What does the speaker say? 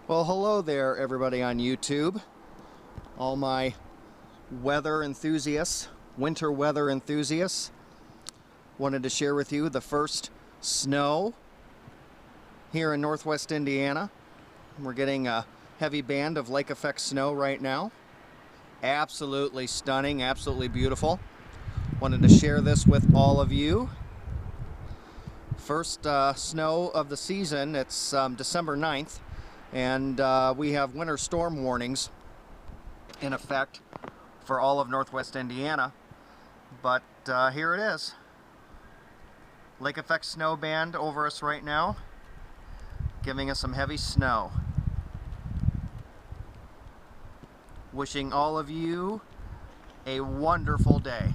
Well, hello there, everybody on YouTube. All my weather enthusiasts, winter weather enthusiasts. Wanted to share with you the first snow here in northwest Indiana. We're getting a heavy band of lake effect snow right now. Absolutely stunning, absolutely beautiful. Wanted to share this with all of you. First snow of the season. It's December 9th. And we have winter storm warnings in effect for all of northwest Indiana. But here it is. Lake effect snow band over us right now, giving us some heavy snow. Wishing all of you a wonderful day.